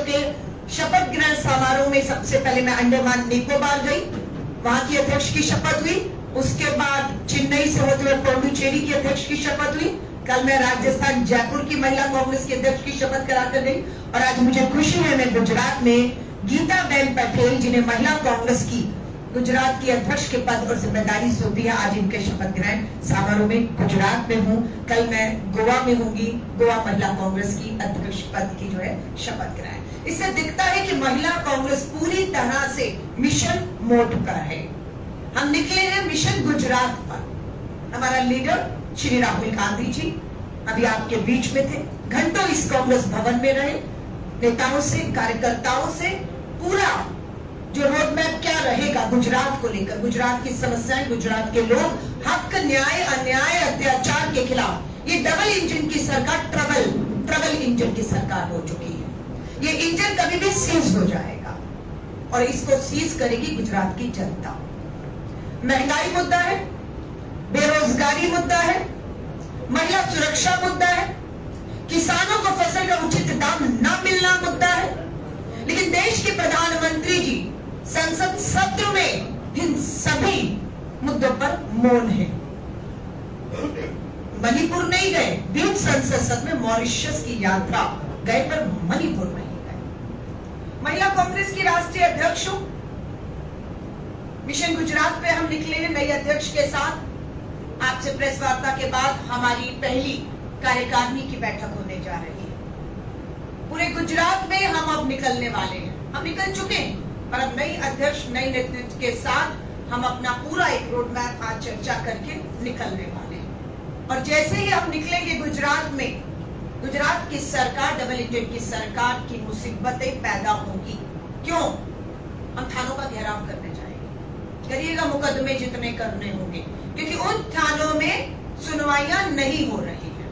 के शपथ ग्रहण समारोह में सबसे पहले मैं अंडमान निकोबार गई, वहां की अध्यक्ष की शपथ हुई। उसके बाद चेन्नई से होते हुए पौंडुचेरी की अध्यक्ष की शपथ हुई। कल मैं राजस्थान जयपुर की महिला कांग्रेस की अध्यक्ष की शपथ कराकर गई और आज मुझे खुशी है मैं गुजरात में गीताबेन पटेल, जिन्हें महिला कांग्रेस की गुजरात की अध्यक्ष के पद और जिम्मेदारी सौंपी है, आज इनके शपथ ग्रहण समारोह में गुजरात में हूं। कल मैं गोवा में होंगी, गोवा महिला कांग्रेस की अध्यक्ष पद की जो है शपथ ग्रहण। इससे दिखता है कि महिला कांग्रेस पूरी तरह से मिशन मोड पर है। हम निकले हैं मिशन गुजरात पर। हमारा लीडर श्री राहुल गांधी जी अभी आपके बीच में थे, घंटों इस कांग्रेस भवन में रहे, नेताओं से, कार्यकर्ताओं से पूरा जो रोड मैप क्या रहेगा गुजरात को लेकर, गुजरात की समस्याएं, गुजरात के लोग, हक, न्याय, अन्याय, अत्याचार के खिलाफ ये डबल इंजन की सरकार, ट्रबल इंजन की सरकार हो चुकी है। ये इंजन कभी भी सीज हो जाएगा और इसको सीज करेगी गुजरात की जनता। महंगाई मुद्दा है, बेरोजगारी मुद्दा है, महिला सुरक्षा मुद्दा है, किसानों को फसल का उचित दाम न मिलना मुद्दा है। लेकिन देश के प्रधानमंत्री जी संसद सत्र में इन सभी मुद्दों पर मौन है। मणिपुर नहीं गए, द्वीप संसद सत्र में मॉरिशस की यात्रा गए पर मणिपुर नहीं गए। महिला कांग्रेस की राष्ट्रीय अध्यक्ष हूं। मिशन गुजरात पे हम निकले हैं नई अध्यक्ष के साथ। आपसे प्रेस वार्ता के बाद हमारी पहली कार्यकारिणी की बैठक होने जा रही है। पूरे गुजरात में हम अब निकलने वाले हैं, हम निकल चुके हैं, पर अब नई अध्यक्ष, नई नेतृत्व के साथ हम अपना पूरा एक रोड मैप आज चर्चा करके निकलने वाले हैं। और जैसे ही हम निकलेंगे गुजरात में, गुजरात की सरकार, डबल इंजन की सरकार की मुसीबतें पैदा होगी। क्यों? हम थानों का घेराव करने जाएंगे, करिएगा मुकदमे जितने करने होंगे, क्योंकि उन थानों में सुनवाइयां नहीं हो रही है।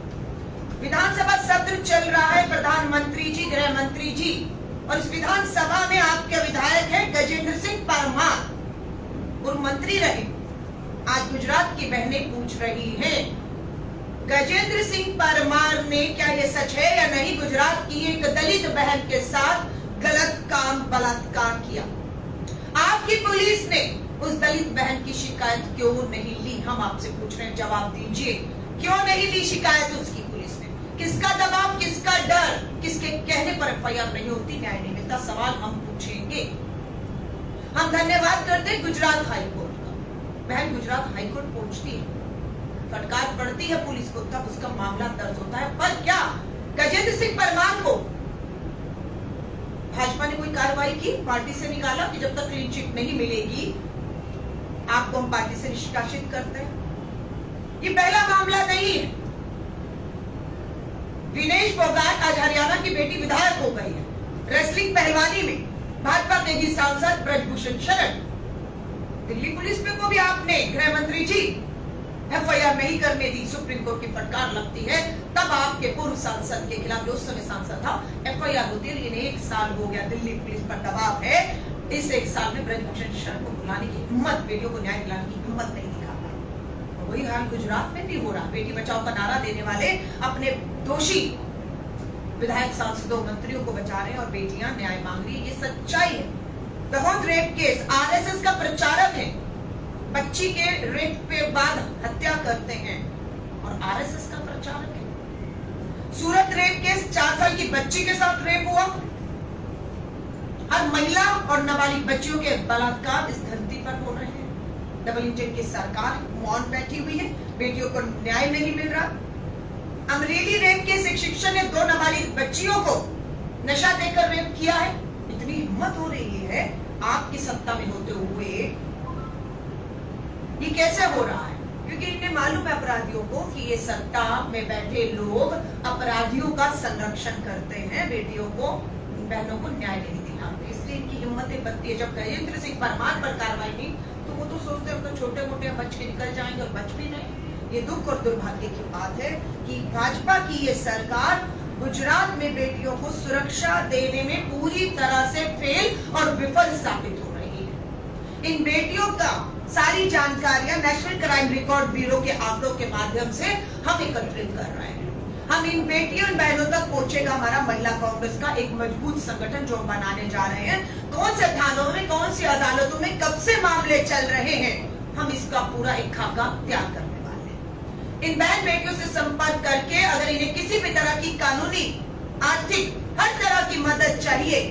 विधानसभा सत्र चल रहा है, प्रधानमंत्री जी, गृह मंत्री जी, और इस विधानसभा में आपके विधायक हैं गजेंद्र सिंह परमार, पूर्व मंत्री रहे। आज गुजरात की बहनें पूछ रही हैं, गजेंद्र सिंह परमार ने, क्या ये सच है या नहीं, गुजरात की एक दलित बहन के साथ गलत काम, बलात्कार किया। आपकी पुलिस ने उस दलित बहन की शिकायत क्यों नहीं ली? हम आपसे पूछ रहे हैं, जवाब दीजिए। क्यों नहीं ली शिकायत उसकी पुलिस ने? किसका दबाव, किसका डर, किसके कहने पर एफआईआर नहीं होती, न्याय नहीं मिलता? सवाल हम पूछेंगे। हम धन्यवाद करते हैं गुजरात हाईकोर्ट का। बहन गुजरात हाईकोर्ट पहुंचती है, फटकार पड़ती है पुलिस को, तब उसका मामला दर्ज होता है। पर क्या गजेंद्र सिंह परमार को भाजपा ने कोई कार्रवाई की, पार्टी से निकाला कि जब तक क्लीन चिट नहीं मिलेगी आपको हम पार्टी से निष्कासित करते हैं? ये पहला मामला नहीं है। विनेश फोगाट आज हरियाणा की बेटी विधायक हो गई है। रेसलिंग पहलवानी में भाजपा के ही सांसद ब्रजभूषण शरण, दिल्ली पुलिस पे को भी आपने, गृह मंत्री जी, एफआईआर नहीं करने दी, सुप्रीम कोर्ट की फटकार लगती है, तब आपके पूर्व सांसद के खिलाफ, जो उस समय सांसद था, एफआईआर होती है। लेकिन 1 साल हो गया, दिल्ली पुलिस पर दबाव है। इस 1 साल में ब्रजभूषण शरण को बुलाने की हिम्मत, बेटियों को न्याय दिलाने की हिम्मत नहीं दिखा पाई। वही हाल गुजरात में भी हो रहा। बेटी बचाओ का नारा देने वाले अपने दोषी विधायक, सांसदों, मंत्रियों को बचा रहे हैं और बेटियां न्याय मांग रही है। ये सच्चाई है। दहोद रेप केस, आरएसएस का प्रचारक है, बच्ची के रेप पे बाद हत्या करते हैं और आरएसएस का प्रचारक है। सूरत रेप केस, 4 साल की बच्ची के साथ रेप हुआ। हर महिला और नाबालिग बच्चियों के बलात्कार इस धरती पर हो रहे हैं। डबल इंजन की सरकार मौन बैठी हुई है, बेटियों को न्याय नहीं मिल रहा। अमरेली रेप केस, एक शिक्षक ने 2 नाबालिग बच्चियों को नशा देकर रेप किया है। इतनी हिम्मत हो रही है आपकी सत्ता में होते हुए, ये कैसे हो रहा है? क्योंकि इन्हें मालूम है अपराधियों को कि ये सत्ता में बैठे लोग अपराधियों का संरक्षण करते हैं, बेटियों को, बहनों को न्याय नहीं दिलाते, इसलिए इनकी हिम्मतें बनती है। जब गजेंद्र सिंह परमार पर कार्रवाई नहीं, तो वो तो सोचते हैं तो छोटे मोटे बच के निकल जाएंगे, और बच भी नहीं। ये दुख और दुर्भाग्य की बात है कि भाजपा की ये सरकार गुजरात में बेटियों को सुरक्षा देने में पूरी तरह से फेल और विफल साबित हो रही है। इन बेटियों का सारी जानकारियां नेशनल क्राइम रिकॉर्ड ब्यूरो के आंकड़ों के माध्यम से हम एकत्रित कर रहे हैं। हम इन बेटियों बहनों तक पहुंचेगा हमारा महिला कांग्रेस का एक मजबूत संगठन जो हम बनाने जा रहे हैं। कौन से थानों में, कौन सी अदालतों में कब से मामले चल रहे हैं, हम इसका पूरा एक खाका तैयार करने वाले हैं। इन बहन बेटियों से संपर्क करके अगर इन्हें किसी भी तरह की कानूनी, आर्थिक, हर तरह की मदद चाहिए,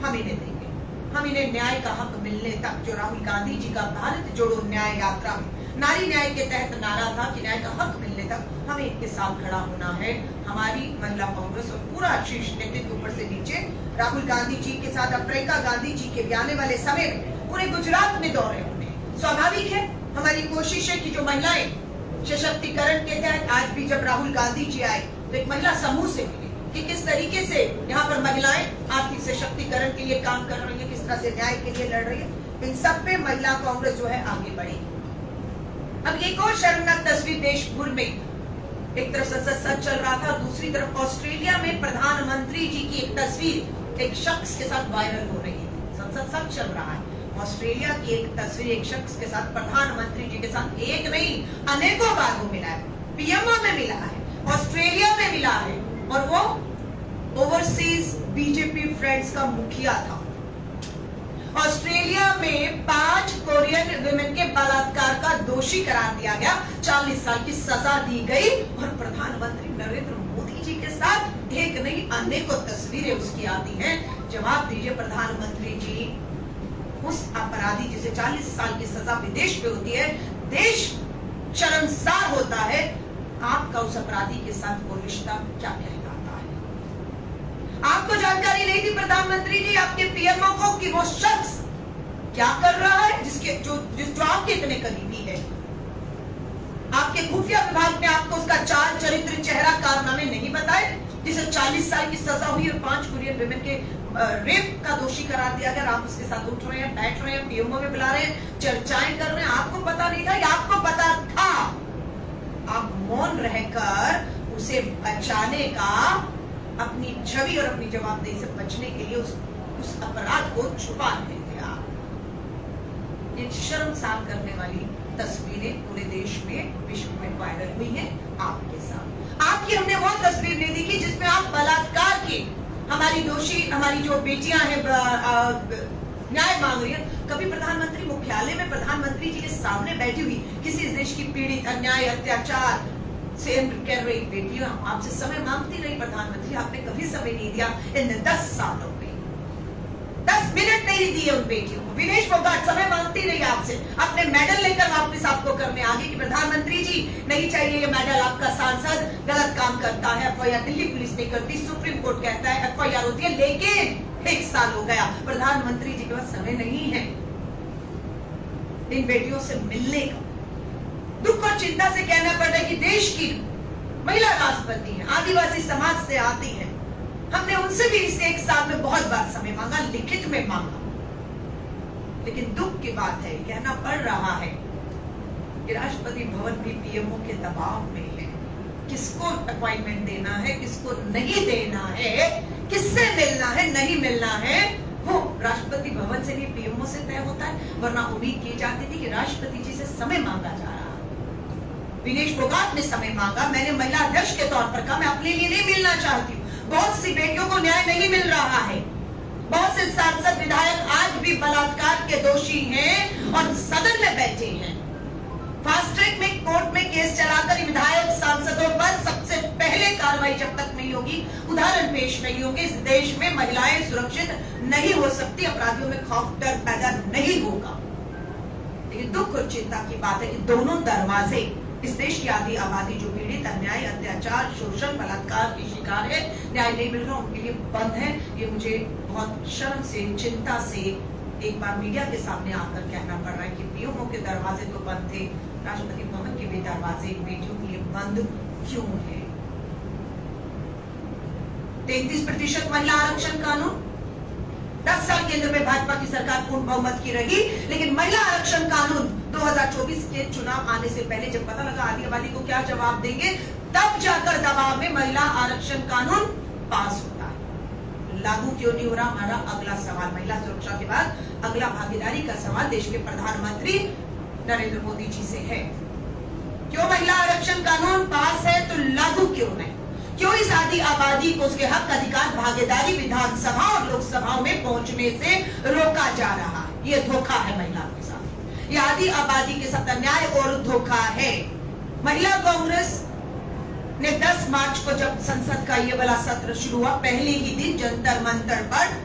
हम इन्हें देंगे। हम इन्हें न्याय का हक मिलने तक, जो राहुल गांधी जी का भारत जोड़ो न्याय यात्रा में नारी न्याय के तहत नारा था कि न्याय का हक मिलने तक हमें इनके साथ खड़ा होना है। हमारी महिला कांग्रेस और पूरा शीर्ष नेतृत्व ऊपर से नीचे राहुल गांधी जी के साथ अब प्रियंका गांधी जी के भी आने वाले समय में पूरे गुजरात में दौरे होंगे। स्वाभाविक है, हमारी कोशिश है कि जो महिलाएं सशक्तिकरण के तहत, आज भी जब राहुल गांधी जी आए तो एक महिला समूह से मिले कि किस तरीके से यहाँ पर महिलाएं आर्थिक सशक्तिकरण के लिए काम कर रही है, किस तरह से न्याय के लिए लड़ रही है। इन सब पे महिला कांग्रेस जो है आगे बढ़ेगी। अब एक और शर्मनाक तस्वीर देश भर में, एक तरफ संसद सत्र चल रहा था, दूसरी तरफ ऑस्ट्रेलिया में प्रधानमंत्री जी की एक तस्वीर एक शख्स के साथ वायरल हो रही है। संसद सत्र चल रहा है, ऑस्ट्रेलिया की एक तस्वीर एक शख्स के साथ, प्रधानमंत्री जी के साथ, एक नहीं अनेकों बार वो मिला है, पीएमओ में मिला है, ऑस्ट्रेलिया में मिला है, और वो ओवरसीज बीजेपी फ्रेंड्स का मुखिया था। ऑस्ट्रेलिया में 5 कोरियन विमेन के बलात्कार का दोषी करार दिया गया, 40 साल की सजा दी गई, और प्रधानमंत्री नरेंद्र मोदी जी के साथ एक नहीं अनेकों तस्वीरें उसकी आती हैं। जवाब दीजिए प्रधानमंत्री जी, उस अपराधी जिसे 40 साल की सजा विदेश में होती है, देश शर्मसार होता है, आपका उस अपराधी के साथ कोई रिश्ता क्या कहलाता है? आपको जानकारी नहीं थी प्रधानमंत्री जी, आपके पीएमओ को, कि वो शख्स क्या कर रहा है, जिसके जो आपके इतने करीबी है? आपके खुफिया विभाग ने आपको उसका चाल, चरित्र, चेहरा, कारनामे नहीं बताए, जिसे 40 साल की सजा हुई और 5 कोरियन विमेन के रेप का दोषी करार दिया गया। आप उसके साथ उठ रहे हैं, बैठ रहे हैं, पीएमओ में बुला रहे हैं, चर्चाएं कर रहे हैं, आपको पता नहीं था या आपको पता था? आप मौन रहकर उसे बचाने का, अपनी छवि और अपनी जवाबदेही से बचने के लिए उस अपराध को छुपा रहे थे आप। ये शर्मसार करने वाली तस्वीरें पूरे देश में, विश्व में वायरल हुई हैं आपके साथ। आपकी हमने वो तस्वीर नहीं देखी जिसमें आप बलात्कार के, हमारी दोषी, हमारी जो बेटियां हैं न्याय मांग रही है, कभी प्रधानमंत्री मुख्यालय में प्रधानमंत्री जी के सामने बैठी हुई किसी देश की पीड़ित, अन्याय, अत्याचार से कर रही बेटियां आपसे समय मांगती रही? प्रधानमंत्री आपने कभी समय नहीं दिया इन 10 सालों में, 10 मिनट नहीं दिए उन बेटियों को। विनेश फोगाट समय मांगती रही आपसे, अपने मेडल लेकर वापस आपको करने आगे कि प्रधानमंत्री जी नहीं चाहिए ये मेडल, आपका सांसद गलत काम करता है, एफआईआर दिल्ली पुलिस नहीं करती, सुप्रीम कोर्ट कहता है एफआईआर होती है, लेकिन 1 साल हो गया, प्रधानमंत्री जी के पास समय नहीं है इन बेटियों से मिलने का। दुख और चिंता से कहना पड़ रहा है कि देश की महिला राष्ट्रपति है, आदिवासी समाज से आती है, हमने उनसे भी इस 1 साल में बहुत बार समय मांगा, लिखित में मांगा, लेकिन दुख की बात है, कहना पड़ रहा है कि राष्ट्रपति भवन भी पीएमओ के दबाव में है। किसको अपॉइंटमेंट देना है, किसको नहीं देना है, किससे मिलना है, नहीं मिलना है, वो राष्ट्रपति भवन से भी पीएमओ से तय होता है। वरना उम्मीद की जाती थी कि राष्ट्रपति जी से समय मांगा जा रहा है। विनेश फोगाट ने समय मांगा, मैंने महिला अध्यक्ष के तौर पर कहा मैं अपने लिए नहीं मिलना चाहती हूँ। बहुत सी बेटियों को न्याय नहीं मिल रहा है, बहुत से सांसद विधायक आज भी बलात्कार के दोषी हैं और सदन में बैठे हैं। फास्ट ट्रैक में कोर्ट में केस चलाकर विधायक सांसदों पर सबसे पहले कार्रवाई जब तक नहीं होगी, उदाहरण पेश नहीं होंगे, इस देश में महिलाएं सुरक्षित नहीं हो सकती, अपराधियों में खौफ डर पैदा नहीं होगा। लेकिन दुख और चिंता की बात है कि दोनों दरवाजे इस देश की आधी आबादी जो पीड़ित, अन्याय, अत्याचार, शोषण, बलात्कार की शिकार है, न्याय नहीं मिल रहा, उनके लिए बंद है। ये मुझे बहुत शर्म से, चिंता से एक बार मीडिया के सामने आकर कहना पड़ रहा है कि पीएमओ के दरवाजे तो बंद थे, राष्ट्रपति भवन के भी दरवाजे बेटियों के लिए बंद क्यों है? 33% महिला आरक्षण कानून, 10 साल केंद्र में भाजपा की सरकार पूर्ण बहुमत की रही, लेकिन महिला आरक्षण कानून 2024 के चुनाव आने से पहले जब पता लगा आधी आबादी को क्या जवाब देंगे, तब जाकर दबाव में महिला आरक्षण कानून पास होता है। लागू क्यों नहीं हो रहा? हमारा अगला सवाल, महिला सुरक्षा के बाद अगला भागीदारी का सवाल देश के प्रधानमंत्री नरेंद्र मोदी जी से है। क्यों महिला आरक्षण कानून पास है तो लागू क्यों नहीं? क्यों इस आधी आबादी को उसके हक, अधिकार, भागीदारी विधानसभा और लोकसभाओं में पहुंचने से रोका जा रहा है? ये धोखा है महिलाओं के साथ, ये आधी आबादी के साथ अन्याय और धोखा है। महिला कांग्रेस ने 10 मार्च को जब संसद का ये वाला सत्र शुरू हुआ, पहले ही दिन जंतर मंतर पर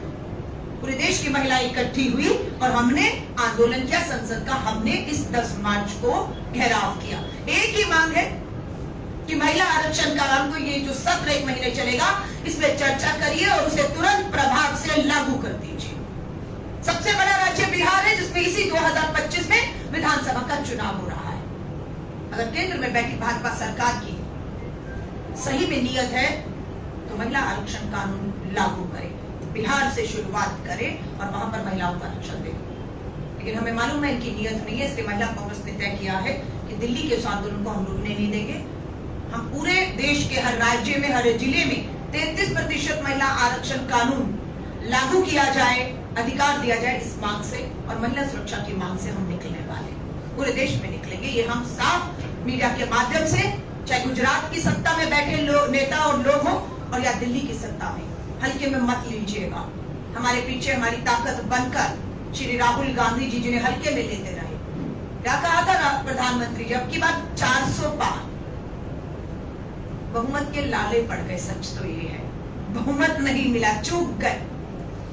पूरे देश की महिलाएं इकट्ठी हुई और हमने आंदोलन किया संसद का। हमने इस 10 मार्च को घेराव किया। एक ही मांग है कि महिला आरक्षण कानून को, ये जो सत्र 1 महीने चलेगा, इसमें चर्चा करिए और उसे तुरंत प्रभाव से लागू कर दीजिए। सबसे बड़ा राज्य बिहार है, जिसमें इसी 2025 में विधानसभा का चुनाव हो रहा है। अगर केंद्र में बैठी भाजपा सरकार की सही में नियत है तो महिला आरक्षण कानून लागू करे, बिहार से शुरुआत करें और वहां पर महिलाओं का आरक्षण दे। लेकिन हमें मालूम है इनकी नियत नहीं है, इसलिए महिला कांग्रेस ने तय किया है कि दिल्ली के उस आंदोलन को हम रुकने नहीं देंगे। हम पूरे देश के हर राज्य में, हर जिले में 33% महिला आरक्षण कानून लागू किया जाए, अधिकार दिया जाए, इस मांग से और महिला सुरक्षा की मांग से हम निकलने वाले, पूरे देश में निकलेंगे। ये हम साफ मीडिया के माध्यम से, चाहे गुजरात की सत्ता में बैठे नेता और लोग हो और या दिल्ली की सत्ता में, हल्के में मत लीजिएगा। हमारे पीछे हमारी ताकत बनकर श्री राहुल गांधी जी, जिन्हें हल्के में लेते रहे। क्या कहा था प्रधानमंत्री जी? अब की बात 400 पार, बहुमत के लाले पड़ गए। सच तो ये है, बहुमत नहीं मिला, चूक गए।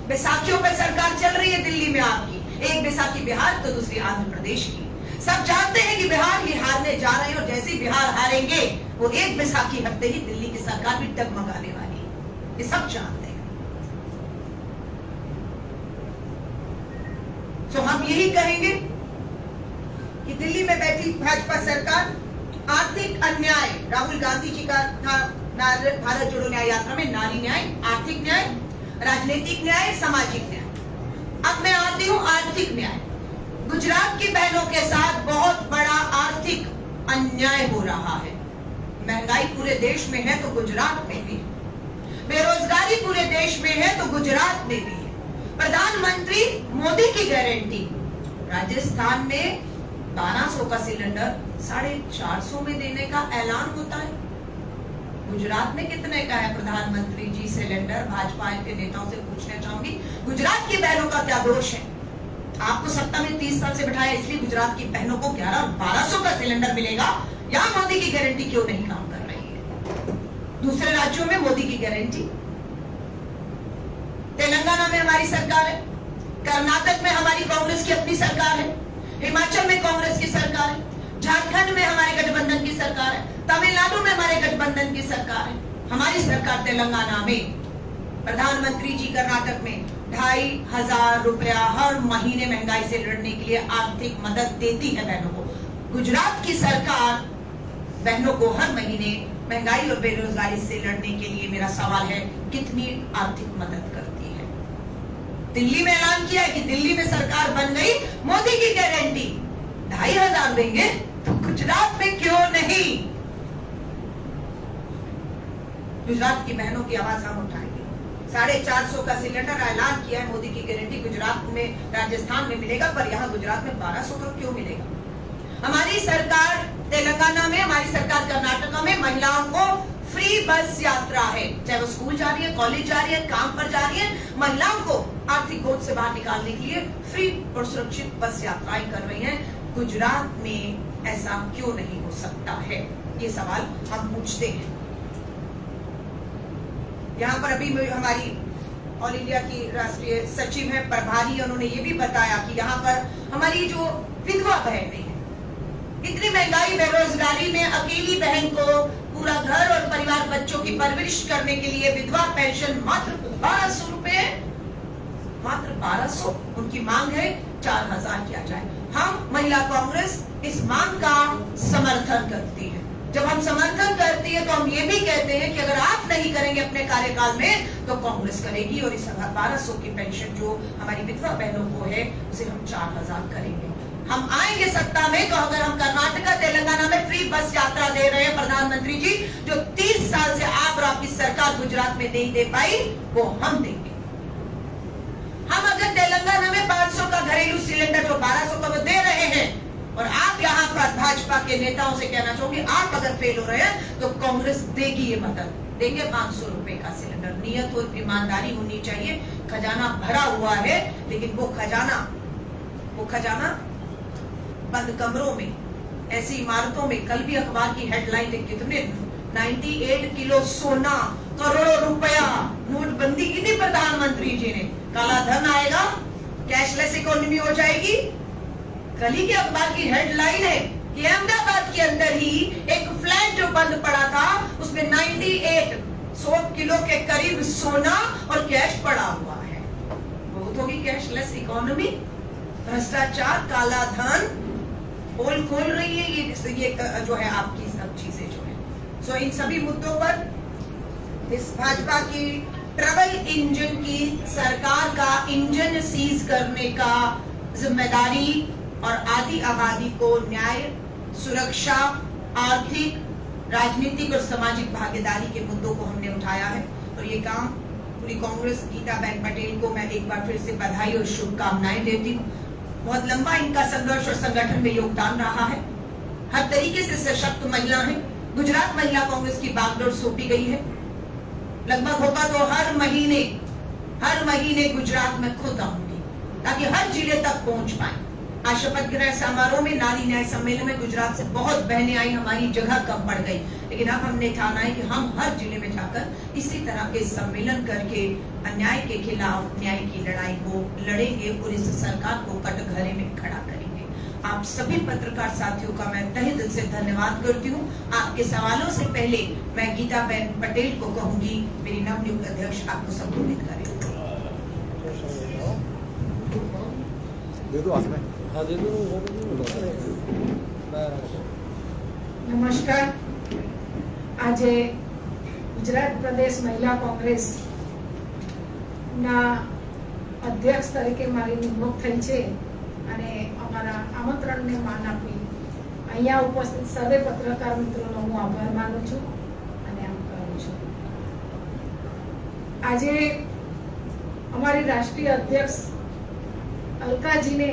बैसाखियों पर सरकार चल रही है दिल्ली में आपकी, एक बैसाखी बिहार तो दूसरी आंध्र प्रदेश की। सब जानते हैं कि बिहार ये हारने जा रहे हैं और जैसे ही बिहार हारेंगे वो एक बैसाखी हटते ही दिल्ली की सरकार भी डगमगाने वाली है, ये सब जानते हैं। तो हम यही कहेंगे कि दिल्ली में बैठी भाजपा सरकार आर्थिक अन्याय, राहुल गांधी जी का था भारत जोड़ो न्याय यात्रा में, नारी न्याय, आर्थिक न्याय, राजनीतिक न्याय, सामाजिक न्याय। अब मैं आती हूँ आर्थिक न्याय। गुजरात की बहनों के साथ बहुत बड़ा आर्थिक अन्याय हो रहा है। महंगाई पूरे देश में है तो गुजरात में भी, बेरोजगारी पूरे देश में है तो गुजरात में भी है। प्रधानमंत्री मोदी की गारंटी, राजस्थान में 1200 का सिलेंडर 450 में देने का ऐलान होता है। गुजरात में कितने का है प्रधानमंत्री जी सिलेंडर? भाजपा के नेताओं से पूछना चाहूंगी, गुजरात की बहनों का क्या दोष है? आपको सत्ता में 30 साल से बिठाया, इसलिए गुजरात की बहनों को 11 और 1200 का सिलेंडर मिलेगा। यहाँ मोदी की गारंटी क्यों नहीं काम कर रही है? दूसरे राज्यों में मोदी की गारंटी, तेलंगाना में हमारी सरकार है, कर्नाटक में हमारी कांग्रेस की अपनी सरकार है, हिमाचल में कांग्रेस की सरकार है, झारखंड में हमारे गठबंधन की सरकार है, तमिलनाडु में हमारे गठबंधन की सरकार है, हमारी सरकार तेलंगाना में, प्रधानमंत्री जी कर्नाटक में 2500 रुपया हर महीने महंगाई से लड़ने के लिए आर्थिक मदद देती है बहनों को। गुजरात की सरकार बहनों को हर महीने महंगाई और बेरोजगारी से लड़ने के लिए, मेरा सवाल है, कितनी आर्थिक मदद करती है? दिल्ली में ऐलान किया है कि दिल्ली में सरकार बन गई, मोदी की गारंटी 2500 देंगे, तो गुजरात में क्यों नहीं? गुजरात की बहनों की आवाज हम उठाएंगे। 450 का सिलेंडर ऐलान किया है, मोदी की गारंटी गुजरात में, राजस्थान में मिलेगा, पर यहाँ गुजरात में 1200 का क्यों मिलेगा? हमारी सरकार तेलंगाना में, हमारी सरकार कर्नाटका में महिलाओं को फ्री बस यात्रा है, चाहे वो स्कूल जा रही है, कॉलेज जा रही है, काम पर जा रही है, महिलाओं को आर्थिक बोझ से बाहर निकालने के लिए फ्री और सुरक्षित बस यात्राएं कर रही हैं। गुजरात में ऐसा क्यों नहीं हो सकता है? ये सवाल हम पूछते हैं। यहाँ पर अभी हमारी ऑल इंडिया की राष्ट्रीय सचिव है, प्रभारी, उन्होंने ये भी बताया कि यहाँ पर हमारी जो विधवा बहनें हैं, इतनी महंगाई बेरोजगारी में अकेली बहन को पूरा घर और परिवार, बच्चों की परवरिश करने के लिए विधवा पेंशन मात्र 1200 रुपए, मात्र 1200। उनकी मांग है 4000 किया जाए। हम महिला कांग्रेस इस मांग का समर्थन करती है। जब हम समर्थन करती है तो हम ये भी कहते हैं कि अगर आप नहीं करेंगे अपने कार्यकाल में तो कांग्रेस करेगी, और इस 1200 की पेंशन जो हमारी विधवा बहनों को है उसे हम 4000 करेंगे। हम आएंगे सत्ता में तो अगर हम कर्नाटका, तेलंगाना में फ्री बस यात्रा दे रहे हैं प्रधानमंत्री जी, जो 30 साल से आप और आपकी सरकार गुजरात में नहीं दे पाई, वो हम देंगे। हम अगर तेलंगाना में 500 का घरेलू सिलेंडर जो 1200 का वो दे रहे हैं, और आप यहाँ पर भाजपा के नेताओं से कहना चाहूंगी, आप अगर फेल हो रहे हैं तो कांग्रेस देगी ये मदद। देंगे 500 रुपए का सिलेंडर। नियत और ईमानदारी होनी चाहिए। खजाना भरा हुआ है, लेकिन वो खजाना बंद कमरों में, ऐसी इमारतों में। कल भी अखबार की हेडलाइन है, कितने 98 किलो सोना, करोड़ों रुपया, नोटबंदी की थी प्रधानमंत्री जी ने। काला धन आएगा, कैशलेस इकोनॉमी हो जाएगी। कल ही के अखबार की हेडलाइन है कि अहमदाबाद के अंदर ही एक फ्लैट जो बंद पड़ा था, उसमें 100 किलो के करीब सोना और कैश पड़ा हुआ है। बहुत होगी कैशलेस इकोनॉमी। भ्रष्टाचार, काला धन पोल खोल रही है ये जो है आपकी सब चीजें जो है। सो इन सभी मुद्दों पर इस भाजपा की ट्रबल इंजन की सरकार का इंजन सीज करने का जिम्मेदारी और आधी आबादी को न्याय, सुरक्षा, आर्थिक, राजनीतिक और सामाजिक भागीदारी के मुद्दों को हमने उठाया है। और ये काम पूरी कांग्रेस, गीताबेन पटेल को मैं एक बार फिर से बधाई और शुभकामनाएं देती हूँ। बहुत लंबा इनका संघर्ष और संगठन में योगदान रहा है। हर तरीके से सशक्त महिला है। गुजरात महिला कांग्रेस की बागडोर सौंपी गई है। लगभग होगा तो हर महीने गुजरात में खुद आऊंगी, ताकि हर जिले तक पहुंच पाए। आज शपथ ग्रहण समारोह में, नारी न्याय सम्मेलन में गुजरात से बहुत बहनें आई। हमारी जगह कम पड़ गई, लेकिन अब हमने ठाना है कि हम हर जिले में जाकर इसी तरह के सम्मेलन करके अन्याय के खिलाफ न्याय की लड़ाई को लड़ेंगे और इस सरकार को कटघरे में खड़ा करेंगे। आप सभी पत्रकार साथियों का मैं तहे दिल से धन्यवाद करती हूँ। आपके सवालों से पहले मैं गीताबेन पटेल को कहूंगी, मेरी नवनियुक्त अध्यक्ष, आपको संबोधित करें। નમસ્કાર। આજે ગુજરાત પ્રદેશ મહિલા કોંગ્રેસ ના અધ્યક્ષ તરીકે મારી નિમણૂક થઈ છે અને અમારા આમંત્રણને માન આપી અહીંયા ઉપસ્થિત સર્વે પત્રકાર મિત્રોનો હું આભાર માનું છું અને આમ કરું છું। આજે અમારી રાષ્ટ્રીય અધ્યક્ષ અલકાજીને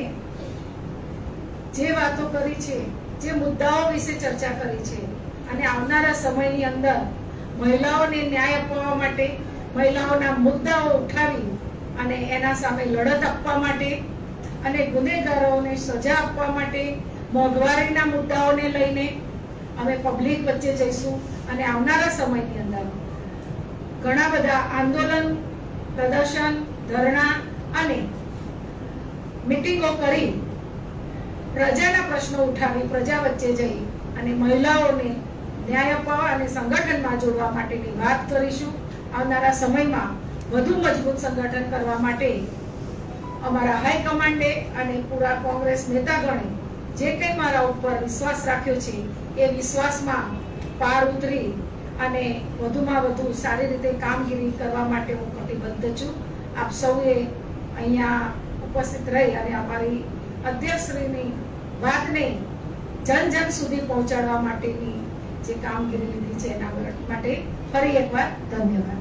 જે વાતો કરી છે, જે મુદ્દાઓ વિશે ચર્ચા કરી છે અને આવનારા સમયની અંદર મહિલાઓને ન્યાય અપાવવા માટે, મહિલાઓના મુદ્દાઓ ઉઠાવી અને એના સામે લડત આપવા માટે અને ગુનેગારોને સજા આપવા માટે મોંઘવારીના મુદ્દાઓને લઈને અમે પબ્લિક વચ્ચે જઈશું અને આવનારા સમયની અંદર ઘણા બધા આંદોલન, પ્રદર્શન, ધરણા અને મીટિંગો કરી પ્રજાના પ્રશ્નો ઉઠાવી પ્રજા વચ્ચે જઈ અને મહિલાઓને ન્યાય અપાવવા અને સંગઠનમાં જોડવા માટેની વાત કરીશું। આવનારા સમયમાં વધુ મજબૂત સંગઠન કરવા માટે અમારા હાઈકમાન્ડે અને પૂરા કોંગ્રેસ નેતાગણે જે કંઈ મારા ઉપર વિશ્વાસ રાખ્યો છે એ વિશ્વાસમાં પાર ઉતરી અને વધુમાં વધુ સારી રીતે કામગીરી કરવા માટે હું કટિબદ્ધ છું। આપ સૌએ અહીંયા ઉપસ્થિત રહી અને અમારી અધ્યક્ષશ્રીની વાતને જન જન સુધી પહોંચાડવા માટેની જે કામગીરી લીધી છે એના માટે ફરી એકવાર ધન્યવાદ।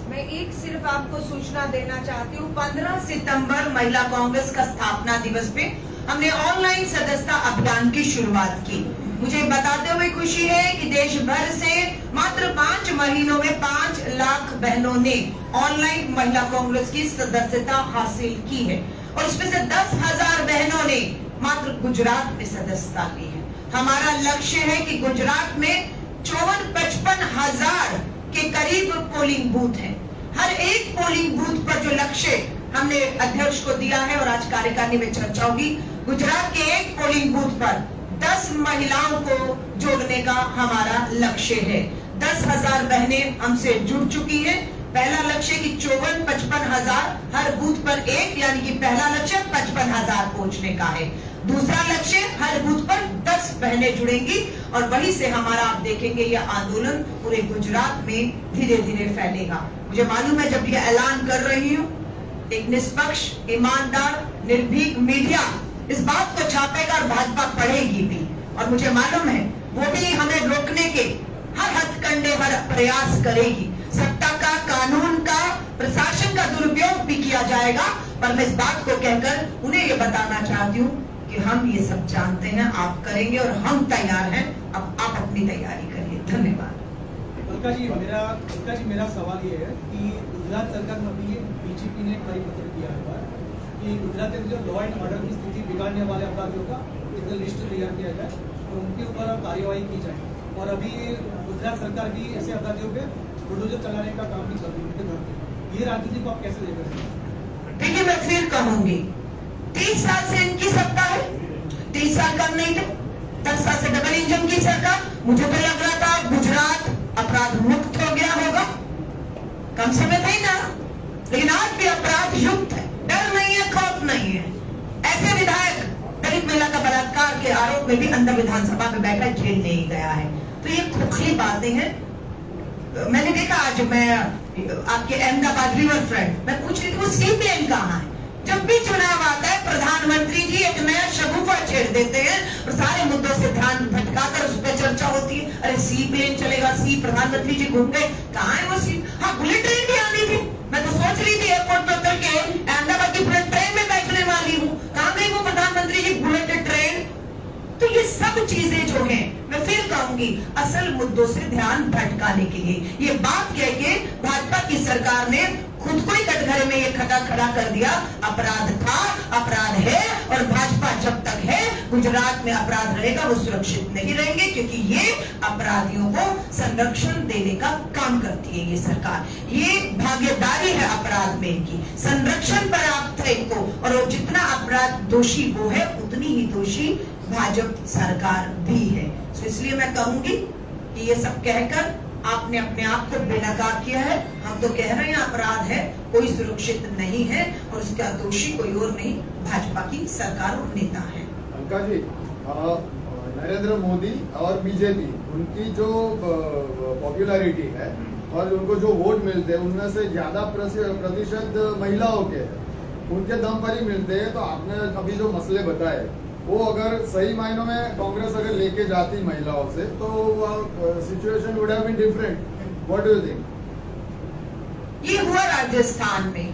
मैं एक सिर्फ आपको सूचना देना चाहती हूँ, 15 सितंबर महिला कांग्रेस का स्थापना दिवस पे हमने ऑनलाइन सदस्यता अभियान की शुरुआत की। मुझे बताते हुए खुशी है कि देश भर से मात्र 5 महीनों में 5 लाख बहनों ने ऑनलाइन महिला कांग्रेस की सदस्यता हासिल की है और इसमें से 10,000 बहनों ने मात्र गुजरात में सदस्यता ली है। हमारा लक्ष्य है कि गुजरात में 54-55 हजार के करीब पोलिंग बूथ हैं। हर एक पोलिंग बूथ पर जो लक्ष्य हमने अध्यक्ष को दिया है और आज कार्यकारिणी में चर्चा होगी, गुजरात के एक पोलिंग बूथ पर 10 महिलाओं को जोड़ने का हमारा लक्ष्य है। 10,000 बहनें हमसे जुड़ चुकी हैं। पहला लक्ष्य कि 54-55 हजार हर बूथ पर एक, यानी कि पहला लक्ष्य 55,000 पहुंचने का है। दूसरा लक्ष्य हर बूथ पर 10 बहनें जुड़ेंगी और वहीं से हमारा आप देखेंगे यह आंदोलन पूरे गुजरात में धीरे धीरे फैलेगा। मुझे मालूम है जब यह ऐलान कर रही हूँ, एक निष्पक्ष, ईमानदार, निर्भीक मीडिया इस बात को छापेगा और भाजपा पढ़ेगी भी, और मुझे मालूम है वो भी हमें रोकने के हर हथकंडे, हर प्रयास करेगी। सत्ता का, कानून का, प्रशासन का दुरुपयोग भी किया जाएगा, पर मैं इस बात को कहकर उन्हें ये बताना चाहती हूँ कि हम ये सब जानते हैं, आप करेंगे और हम तैयार हैं। अब आप अपनी तैयारी करिए। धन्यवाद। अलका जी मेरा सवाल ये है कि गुजरात सरकार में अभी बीजेपी ने परिपत्र किया है कि गुजरात में जो लॉ एंड ऑर्डर की स्थिति बिगाड़ने वाले अपराधियों का एक लिस्ट तैयार किया जाए और उनके ऊपर कार्यवाही की जाए। और अभी गुजरात सरकार भी ऐसे अपराधियों पे बुलडोजर चलाने का काम भी कर रही है उनके घर पे। ये राजनीति को आप कैसे देख रहे हैं? देखिए, मैं फिर कहूंगी 30 साल से इनकी सत्ता है, 30 साल कम नहीं थे, 10 साल से डबल इंजन की सरकार। मुझे तो लग रहा था गुजरात अपराध मुक्त हो गया होगा, कम समय था ही ना, लेकिन आज भी अपराध युक्त है, डर नहीं है, खौफ नहीं है। ऐसे विधायक दलित महिला का बलात्कार के आरोप में भी अंदर विधानसभा में बैठा जेल नहीं गया है। तो ये खोखली बातें हैं। मैंने देखा आज मैं आपके अहमदाबाद रिवर फ्रंट मैं पूछ रही थी वो सी प्लेन कहाँ है। जब भी चुनाव आता है प्रधानमंत्री जी एक नया शगुफा छेड़ देते हैं और सारे मुद्दों से ध्यान भटकाकर उस पर चर्चा होती है। अरे सी प्लेन चलेगा, सी प्रधानमंत्री जी घूम गए, कहाँ है वो सी? हाँ, बुलेट ट्रेन भी आनी थी, मैं तो सोच रही थी एयरपोर्ट पर उतर के अहमदाबाद की बुलेट ट्रेन में बैठने वाली हूँ, कहाँ गई वो प्रधानमंत्री जी बुलेट ट्रेन? तो ये सब चीजें जो हैं, मैं फिर कहूंगी असल मुद्दों से ध्यान भटकाने के लिए ये बात कह के भाजपा की सरकार ने खुद को ही कटघरे में ये खड़ा कर दिया। अपराध था, अपराध है, और भाजपा जब तक है गुजरात में अपराध रहेगा, वो सुरक्षित नहीं रहेंगे, क्योंकि ये अपराधियों को संरक्षण देने का काम करती है ये सरकार। ये भागीदारी है अपराध में इनकी, संरक्षण पर्याप्त है इनको, और जितना अपराध दोषी वो है उतनी ही दोषी भाजपा सरकार भी है। तो इसलिए मैं कहूंगी कि ये सब कहकर आपने अपने आप को बेनकाब किया है। हम तो कह रहे हैं अपराध है, कोई सुरक्षित नहीं है, और उसका दोषी कोई और नहीं, भाजपा की सरकार और नेता है। अलका जी, नरेंद्र मोदी और बीजेपी उनकी जो पॉपुलैरिटी है और उनको जो वोट मिलते हैं उनमें से ज्यादा प्रतिशत महिलाओं के हैं, उनके दम पर ही मिलते हैं। तो आपने अभी जो मसले बताए वो अगर सही मायनों में कांग्रेस अगर लेके जाती महिलाओं से तो situation would have been different. What do you think? ये हुआ राजस्थान में,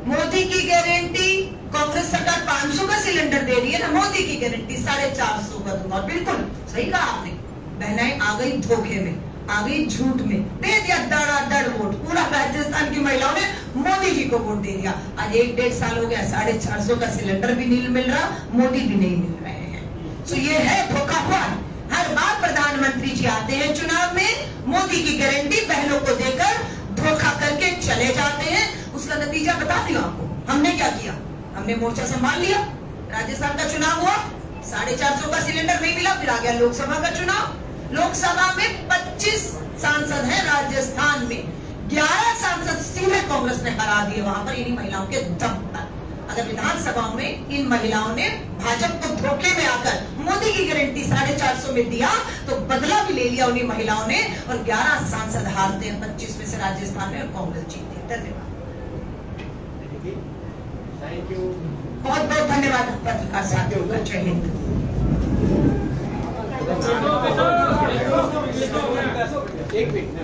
मोदी की गारंटी, कांग्रेस सरकार 500 का सिलेंडर दे रही है ना, मोदी की गारंटी 450 का दूंगा। बिल्कुल सही कहा आपने, बहनाएं आ गई धोखे में, आ गई झूठ में, दे दिया दड़ वोट। पूरा राजस्थान की महिलाओं ने मोदी जी को वोट दे दिया। आज 1-1.5 साल हो गया, 450 का सिलेंडर भी नहीं मिल रहा, मोदी भी नहीं मिल रहे हैं। तो ये है धोखा हुआ। हर बार प्रधानमंत्री जी आते हैं चुनाव में, मोदी की गारंटी बहनों को देकर धोखा करके चले जाते हैं। उसका नतीजा बता दिया आपको, हमने क्या किया, हमने मोर्चा संभाल लिया। राजस्थान का चुनाव हुआ, 450 का सिलेंडर नहीं मिला, फिर आ गया लोकसभा का चुनाव। लोकसभा में 25 सांसद हैं, राजस्थान में 11 सांसद सीधे कांग्रेस ने हरा दिए वहां पर इन्हीं महिलाओं के दम पर। अगर विधानसभा में इन महिलाओं ने भाजपा को धोखे में आकर मोदी की गारंटी 450 में दिया तो बदला भी ले लिया उन्हीं महिलाओं ने, और 11 सांसद हारते हैं 25 में से राजस्थान में, और कांग्रेस जीती है। धन्यवाद, थैंक यू, बहुत बहुत धन्यवाद पत्रकार साथियों का। जय हिंद। एक मिनट